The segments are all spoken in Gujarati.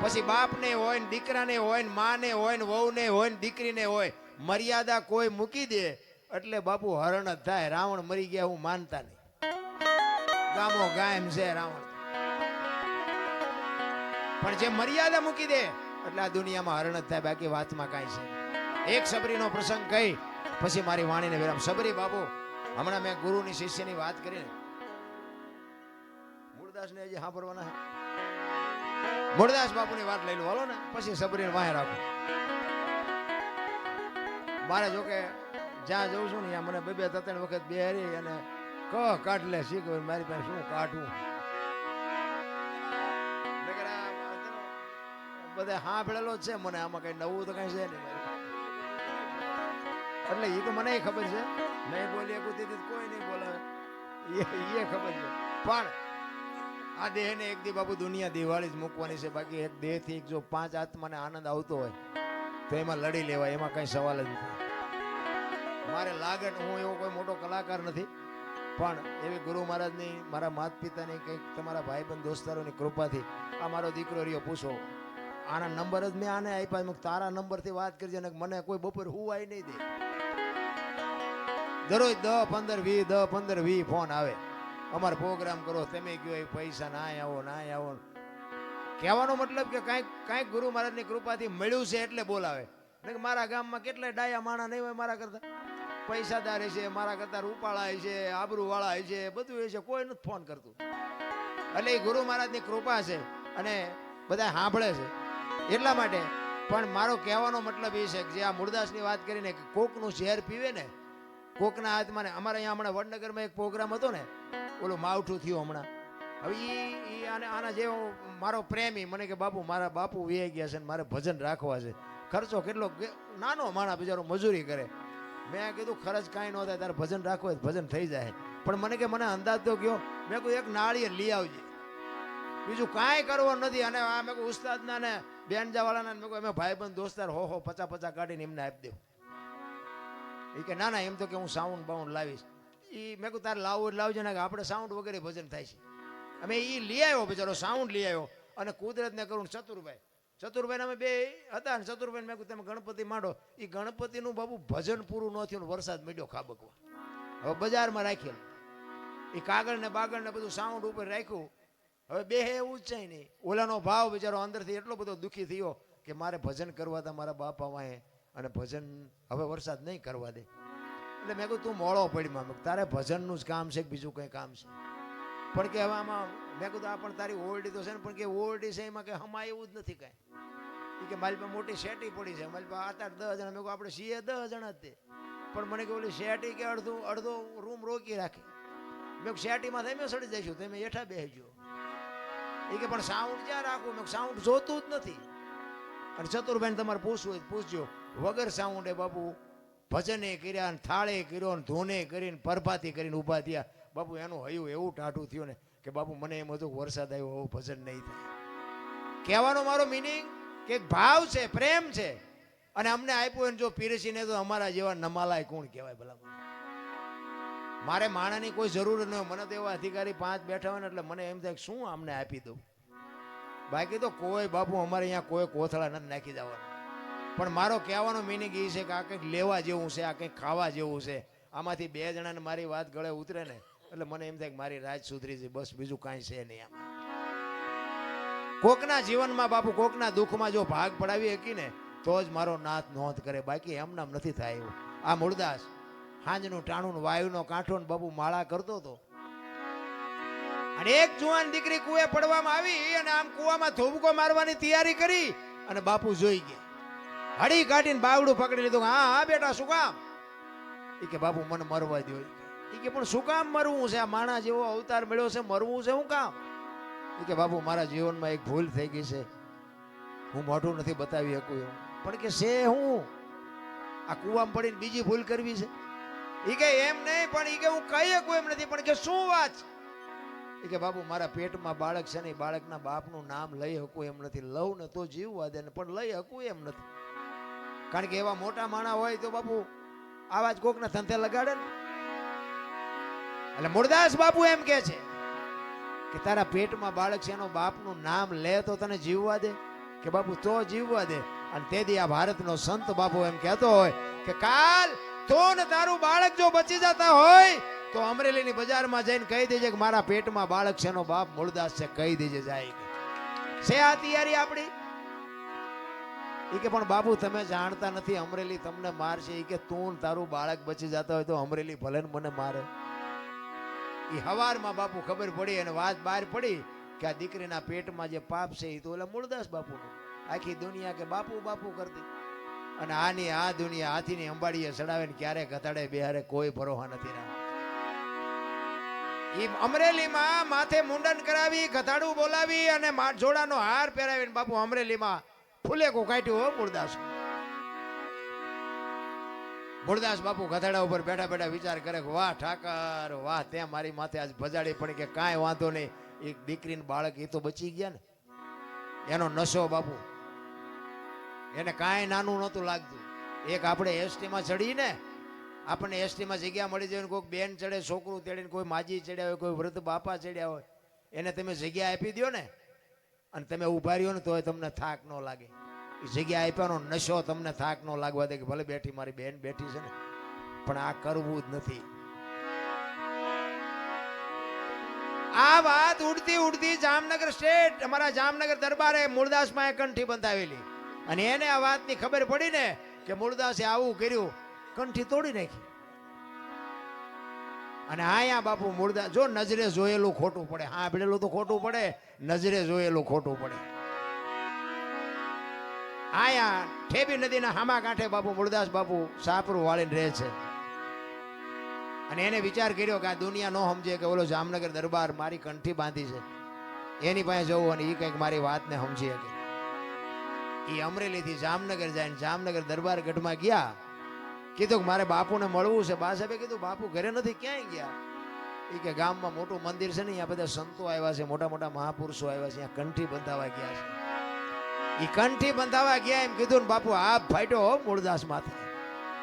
પછી બાપને હોય ને દીકરાને હોય ને માને હોય ને વહુને હોય ને દીકરીને હોય, મર્યાદા કોઈ મૂકી દે એટલે બાપુ હરણ જ થાય. રાવણ મરી ગયા હું માનતા નહીં, ગામો ગાયમ છે રાવણ. પણ જે મર્યાદા મૂકી દે એટલે આ દુનિયામાં હરણ જ થાય, બાકી વાતમાં કાંઈ છે. એક સબરીનો પ્રસંગ કહી પછી મારી વાણીને વિરામ. સબરી બાપુ હમણાં મેં ગુરુની શિષ્યની વાત કરીને મૂળદાસને હજી સાંભળવાના છે. મૂળદાસ બાપુની વાત લઈ લો હાલો ને, પછી સબરીને વાહે રાખો. મારે જોકે જ્યાં જઉં છું ને ત્યાં મને બે ત્રણ વખત બેહારી અને કાઢ લે શીખ મારી પાસે શું કાઢવું. બધા સાંભળેલો જ છે મને, આમાં કઈ નવું તો કઈ છે નહીં એટલે એ તો મને ખબર છે. નહીં બોલી કોઈ નહીં બોલાવે એ ખબર છે. પણ આ દેહ ને એક દી બાપુ દુનિયા દિવાળી જ મૂકવાની છે. બાકી એક દેહ થી જો 5 આત્માને આનંદ આવતો હોય તો એમાં લડી લેવાય, એમાં કઈ સવાલ જ નથી. મારે લાગે હું એવો કોઈ મોટો કલાકાર નથી, પણ એવી ગુરુ મહારાજની, મારા માતા પિતાની, કંઈક તમારા ભાઈબંધ દોસ્તારોની કૃપાથી આ મારો દીકરો રહ્યો પૂછો. આના નંબર જ મેં આને આપ્યા, તારા નંબરથી વાત કરજે ને મને કોઈ બપોર હુવાય નહીં દે. દરરોજ 10, 15, 20 ફોન આવે, અમારે પ્રોગ્રામ કરો, તમે કયો પૈસા ના આવો ના આવો. કહેવાનો મતલબ કે કાંઈક ગુરુ મહારાજની કૃપાથી મળ્યું છે એટલે બોલાવે. મારા ગામમાં કેટલાય ડાયા માણા નહીં હોય મારા કરતા, પૈસાદાર છે, મારા કરતા રૂપાળા છે, આબરૂવાળા છે, બધું એ છે, કોઈ નથી ફોન કરતું. એટલે એ ગુરુ મહારાજની કૃપા છે અને બધા સાંભળે છે એટલા માટે. પણ મારો કહેવાનો મતલબ એ છે કે જે આ મૂળદાસની વાત કરીને કે કોકનું ઝેર પીવે ને કોકના હાથમાં ને, અમારે અહીંયા હમણાં વડનગરમાં એક પ્રોગ્રામ હતો ને, ઓલું માવઠું થયું હમણાં. હવે આના જેવો મારો પ્રેમી મને કે બાપુ મારા બાપુ વી ગયા છે ને મારે ભજન રાખવા છે. ખર્ચો કેટલો, નાનો માણા બિચારો મજૂરી કરે. મેં કીધું ખર્ચ કાંઈ ન થાય, તારે ભજન રાખવું હોય ભજન થઈ જાય. પણ મને કે મને અંદાજ તો ગયો, મેં કહ્યું એક નાળિયેર લઈ આવજે, બીજું કાંઈ કરવાનું નથી. અને આ મેં કહું ઉસ્તાદના ને બેનજાવાળાના મેં કહું અમે ભાઈબંધ દોસ્તાર 50 કાઢીને એમને આપી દેવું. એ કે ના એમ તો કે હું સાઉન્ડ બાઉન્ડ લાવીશ. એ મેં કહું તારે લાવવું લાવજો ને, કે આપણે સાઉન્ડ વગેરે ભજન થાય છે. અમે એ લઈ આવ્યો બિચારો, સાઉન્ડ લઈ આવ્યો. અને કુદરતને કરું ચતુરભાઈ અમે બે હતા ને, ચતુરભાઈ મેં કહું તમે ગણપતિ માંડો. એ ગણપતિનું બાબુ ભજન પૂરું ન થયું, વરસાદ મળ્યો ખાબકવા. હવે બજારમાં રાખેલું એ કાગળ ને બાગળ ને બધું સાઉન્ડ ઉપર રાખ્યું. હવે બે એવું જ છે નહીં. ઓલાનો ભાવ બિચારો અંદરથી એટલો બધો દુઃખી થયો કે મારે ભજન કરવા હતા મારા બાપા વાહે, અને ભજન હવે વરસાદ નહીં કરવા દે. એટલે મેં કહ્યું તું મોળો પડીમાં, તારે ભજનનું જ કામ છે કે બીજું કંઈ કામ છે? પણ કે હવે આમાં મેં કીધું આ પણ તારી ઓરડી તો છે ને, પણ કે ઓરડી છે એમાં કે હમા એવું જ નથી કાંઈ. એ કે મારી પાસે મોટી શેટી પડી છે, મારી પાસે 8-10 જણા. મેં કહું આપણે છીએ 10 જણા જ તે, પણ મને કે ઓલી શેટી કે અડધો રૂમ રોકી રાખી. મેં શેટીમાં તમે સડી જઈશું, તમે હેઠા બેસજો. એ કે પણ સાઉન્ડ ક્યાં રાખવું? મેં સાઉન્ડ જોતું જ નથી. અને ચતુરભાઈ તમારે પૂછવું હોય પૂછજો, વગર સાઉન્ડે બાપુ ભજને કર્યા, થાળે કર્યો, ધૂને કરીને પરભાતી કરીને ઊભા થયા. બાપુ એનું હયું એવું ટાઢું થયું ને કે બાપુ મને એમ હતું વરસાદ આવ્યો હવે ભજન નહીં થાય. કહેવાનો મારો મિનિંગ કે ભાવ છે, પ્રેમ છે, અને અમને આપ્યું એને જો પીરસીને તો અમારા જેવા નમાલાય કોણ કહેવાય ભલા? મારે માણાની કોઈ જરૂર ન હોય. મને તો એવા અધિકારી 5 બેઠા હોય ને એટલે મને એમ થાય શું અમને આપી દઉં. બાકી તો કોઈ બાપુ અમારે અહીંયા કોઈ કોથળા નથી નાખી જવાના. પણ મારો કહેવાનો મિનિંગ એ છે કે આ કંઈક લેવા જેવું છે, આ કંઈક ખાવા જેવું છે. આમાંથી 2 જણાને મારી વાત ગળે ઉતરે ને એટલે મને એમ થાય કે મારી રાજ સુધરી છે, બસ બીજું કાંઈ છે નહીં. આમાં કોકના જીવનમાં બાપુ કોકના દુઃખમાં જો ભાગ પડાવી શકી ને તો જ મારો નાથ નોંધ કરે, બાકી એમનામ નથી થાય એવું. આ મૂળદાસ હાંજનું ટાણું વાયુનો કાંઠો ને બાપુ માળા કરતો હતો. અને એક જુવાન દીકરી કુએ પડવામાં આવી અને આમ કુવામાં ધોબકો મારવાની તૈયારી કરી અને બાપુ જોઈ ગયા. હડી કાઢીને બાવડું પકડી લીધું. હા બેટા શું કામ? એ કે બાપુ મને મરવા દો. એ કે પણ શું કામ મરવું છે? આ માણા જેવો અવતાર મળ્યો છે, મરવું છે શું કામ? એ કે બાપુ મારા જીવનમાં એક ભૂલ થઈ ગઈ છે, હું મોઢું નથી બતાવી શકું એવું. પણ કે છે હું આ કુવામાં પડીને બીજી ભૂલ કરવી છે? એ કે એમ નહીં, પણ એ કે હું કહી શકું એમ નથી, પણ કે શું વાત? એ કે બાપુ મારા પેટમાં બાળક છે ને, બાળકના બાપનું નામ લઈ શકું એમ નથી. લઉં ને તો જીવવા દે ને, પણ લઈ શકું એમ નથી. કારણ કે એવા મોટા માણા હોય તો બાપુ આવા જ કોકના ધંધે લગાડે ને. એટલે મૂળદાસ બાપુ એમ કે છે કે તારા પેટમાં બાળક છે, એનો બાપનું નામ લે તો તને જીવવા દે. કે બાપુ તો જીવવા દે. અને તેથી આ ભારતનો સંત બાપુ એમ કહેતો હોય કે કાલ તો ને તારું બાળક જો બચી જતા હોય તો અમરેલીની બજારમાં જઈને કહી દેજે કે મારા પેટમાં બાળક છે, એનો બાપ મૂળદાસ છે, કહી દેજે જાય છે આ તૈયારી આપણી. એ કે પણ બાપુ તમે જાણતા નથી, અમરેલી તમને મારશે. એ કે તું તારું બાળક બચી જતા હોય તો અમરેલી ભલે ને મને મારે. એ હવારમાં બાપુ ખબર પડી અને વાત બહાર પડી કે આ દીકરીના પેટમાં જે પાપ છે એ તો ઓલા મૂળદાસ બાપુનું. આખી દુનિયા કે બાપુ બાપુ કરતી અને આની આ દુનિયા હાથીની અંબાડીએ ચડાવે ને ક્યારે ઘટાડે બેહારે કોઈ ભરોસા નથી રહ્યા. એ અમરેલીમાં માથે મુંડન કરાવી, ગધાડું બોલાવી અને જોડાનો હાર પહેરાવીને બાપુ અમરેલીમાં ફૂલેકું કાઢ્યું હો મૂળદાસ. મૂળદાસ બાપુ ગધાડા ઉપર બેઠા બેઠા વિચાર કરે કે વાહ ઠાકર વાહ, તે મારી માથે આજ ભજાડી પડી કે કાંઈ વાંધો નહીં, એક દીકરીને બાળક એ તો બચી ગયા ને. એનો નશો બાપુ એને કાંઈ નાનું નહોતું લાગતું. એક આપણે એસટીમાં ચડીને આપણને એસટીમાં જગ્યા મળી જાય, કોઈ બેન ચડે, છોકરું ચડે, કોઈ માજી ચડ્યા હોય, કોઈ વૃદ્ધ બાપા ચડ્યા હોય, એને તમે જગ્યા આપી દો ને અને તમે ઉભા રહ્યો ને તોય તમને થાક ન લાગે. એ જગ્યા આપ્યાનો નશો તમને થાક ન લાગવા દે કે ભલે બેઠી મારી બેન બેઠી છે ને, પણ આ કરવું જ નથી. આ વાત ઉડતી ઉડતી જામનગર સ્ટેટ અમારા જામનગર દરબારે મૂળદાસમાં કંઠી બંધાવેલી અને એને આ વાતની ખબર પડી ને કે મૂળદાસે આવું કર્યું, કંઠી તોડી નાખી. અને આયા બાપુ મૂળદાસ જો નજરે જોયેલું ખોટું પડે, સાંભળેલું તો ખોટું પડે, નજરે જોયેલું ખોટું પડે. આયા ઠેબી નદીના હામા કાંઠે બાપુ મૂળદાસ બાપુ સાપરું વાળીને રહે છે. અને એને વિચાર કર્યો કે આ દુનિયા નો સમજે કે ઓલો જામનગર દરબાર મારી કંઠી બાંધી છે, એની પાસે જવું અને એ કંઈક મારી વાતને સમજી શકે. એ અમરેલીથી જામનગર જાય, જામનગર દરબાર ગઢમાં ગયા. કીધું કે મારે બાપુને મળવું છે. બા સાહેબે કીધું બાપુ ઘરે નથી, ક્યાંય ગયા? એ કે ગામમાં મોટું મંદિર છે ને, અહીંયા બધા સંતો આવ્યા છે, મોટા મોટા મહાપુરુષો આવ્યા છે, અહીંયા કંઠી બંધાવા ગયા છે. એ કંઠી બંધાવા ગયા એમ કીધું ને બાપુ આપ ફાટ્યો મૂળદાસ માથે.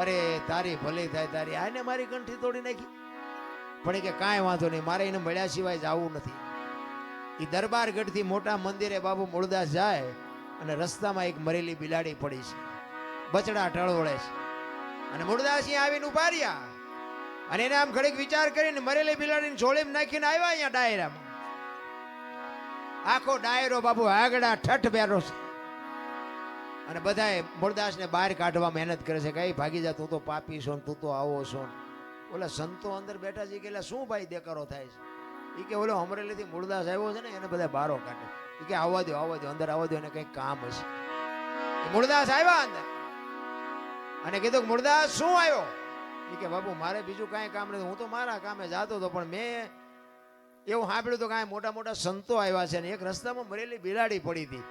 અરે તારી ભલી થાય તારી, આને મારી કંઠી તોડી નાખી. પણ એ કે કાંઈ વાંધો નહીં, મારે એને મળ્યા સિવાય જવું નથી. એ દરબાર ગઢથી મોટા મંદિરે બાપુ મૂળદાસ જાય અને રસ્તામાં એક મરેલી બિલાડી પડી છે, બચડા ટળવળે છે. અને મૂળદાસ અહીંયા આવીને ઉભા રહ્યા અને એને આમ ઘડીક વિચાર કરીને મરેલી બિલાડીને જોડીમાં નાખીને આવ્યા અહીંયા ડાયરામાં. આખો ડાયરો બાપુ આગડા ઠઠ બેરો છે અને બધાએ મૂળદાસને બહાર કાઢવા મહેનત કરે છે. કઈ ભાગી જા, તું તો પાપી છો ને, તું તો આવો છો ને. ઓલા સંતો અંદર બેઠા છે કે શું ભાઈ દેકારો થાય છે? એ કે ઓલો અમરેલીથી મૂળદાસ આવ્યો છે ને, એને બધા બારો કાઢે. એ કે આવવા દો અંદર આવવા દો, એને કંઈક કામ હશે. મૂળદાસ આવ્યા અંદર અને કીધું મૂળદાસ શું આવ્યો? એ કે બાપુ મારે બીજું કાંઈ કામ નથી, હું તો મારા કામે જાતો હતો, પણ મેં એવું સાંભળ્યું તો કાંઈ મોટા મોટા સંતો આવ્યા છે ને એક રસ્તામાં મરેલી બિલાડી પડી હતી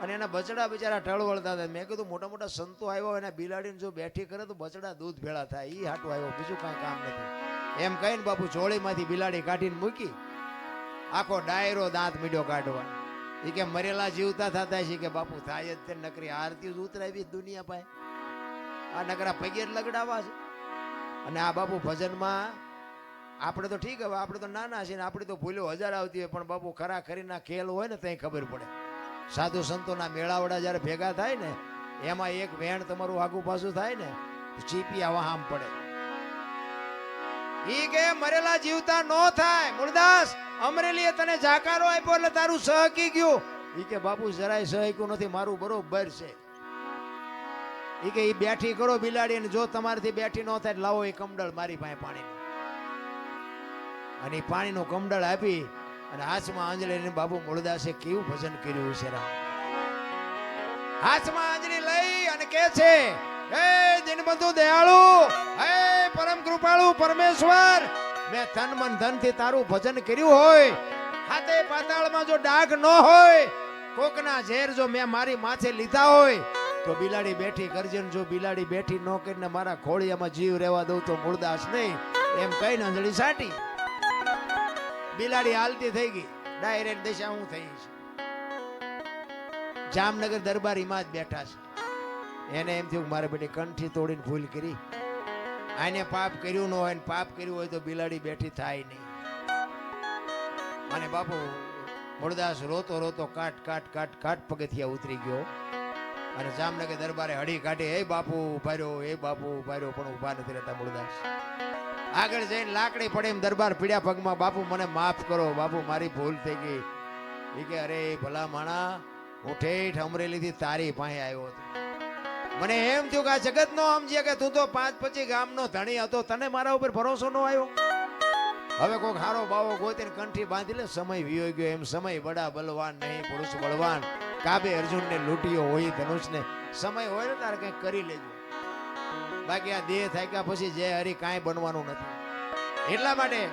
અને એના બચડા બિચારા ટળવળતા હતા. મેં કીધું મોટા મોટા સંતો આવ્યા એના બિલાડીને જો બેઠી કરે તો બચડા દૂધ ભેળા થાય, એ હાટું આવ્યો, બીજું કાંઈ કામ નથી. એમ કહીને બાપુ ચોળીમાંથી બિલાડી કાઢીને મૂકી. આખો ડાયરો દાંત મીડ્યો કાઢવા. એ કે મરેલા જીવતા થતા છે કે બાપુ થાય જ તે, નકરી આરતી જ ઉતરાવી દુનિયા પાસે, આ નકરા પગે લગડાવા છે. અને આ બાપુ ભજનમાં આપણે તો ઠીક, હવે આપણે તો નાના છીએ ને આપણી તો ભૂલો હજાર આવતી હોય, પણ બાપુ ખરા ખરીના ખેલ હોય ને ત્યાં ખબર પડે. સાધુ સંતોના મેળાવડા જ્યારે ભેગા થાય ને એમાં એક વેણ તમારું આગુ પાછું થાય ને ચીપિયા વહામ પડે. ઈ કે મરેલા જીવતા નો થાય. મૂળદાસ અમરેલીએ તને જાકારો આપ્યો એટલે તારું સહકી ગયું. ઈ કે બાપુ જરાય સહક્યું નથી, મારું બરોબર છે. ઈ કે ઈ બેઠી કરો બિલાડી, અને જો તમારાથી બેઠી ન થાય લાવો એ કમડળ મારી પાસે પાણી. અને પાણીનું કમડળ આપી અને હાથમાં આંજળી બાબુ મૂળદાસે કેવું ભજન કર્યું છે. હાથમાં આંજળી લઈ અને કે છે, હે દિનબંધુ દયાળુ, હે પરમ કૃપાળુ પરમેશ્વર, મેં તન મન ધન થી તારું ભજન કર્યું હોય, હાથે પાતાળમાં જો ડાઘ ન હોય, કોકના ઝેર જો મેં મારી માથે લીધા હોય તો બિલાડી બેઠી કરજે. જો બિલાડી બેઠી ન કરીને મારા ખોળિયામાં જીવ રહેવા દઉં તો મૂળદાસ નહીં. એમ કહીને અંજળી સાટી. બિલાડી હાલતી થઈ ગઈ, ડાયરેક્ટ દિશા હું થઈ છે. જામનગર દરબારીમાં જ બેઠા છે. એને એમ થયું મારે બેટી કંઠી તોડીને ભૂલ કરી, આને પાપ કર્યું ન હોય, પાપ કર્યું હોય તો બિલાડી બેઠી થાય નહીં. અને બાપુ મૂળદાસ રોતો રોતો કાટ પગથિયા ઉતરી ગયો અને જામનગર દરબારે હડી કાઢી, હે બાપુ ઉભા રહ્યો, હે બાપુ ઉભા રહ્યો, પણ ઉભા નથી રહેતા મૂળદાસ. આગળ જઈને લાકડી પડે એમ દરબાર પીડ્યા પગમાં, બાપુ મને માફ કરો, બાપુ મારી ભૂલ થઈ ગઈ. એ કે અરે ભલા માણા, હું ઠેઠ અમરેલીથી તારી પાસે આવ્યો હતો. મને એમ થયું કે આ જગત નો સમજે કે તું તો 5-25 ગામનો ધણી હતો, તને મારા ઉપર ભરોસો ન આવ્યો. હવે કોઈક હારો બાવો ગોતીને કંઠી બાંધી લે, સમય વિયો ગયો. એમ સમય બડા બલવાન નહીં, પુરુષ બળવાન. કાબે અર્જુનને લૂંટ્યો હોય ધનુષને. સમય હોય ને તારે કંઈક કરી લેજો, બાકી આ દેહ થાય કે પછી જય હરી કાંઈ બનવાનું નથી. એટલા માટે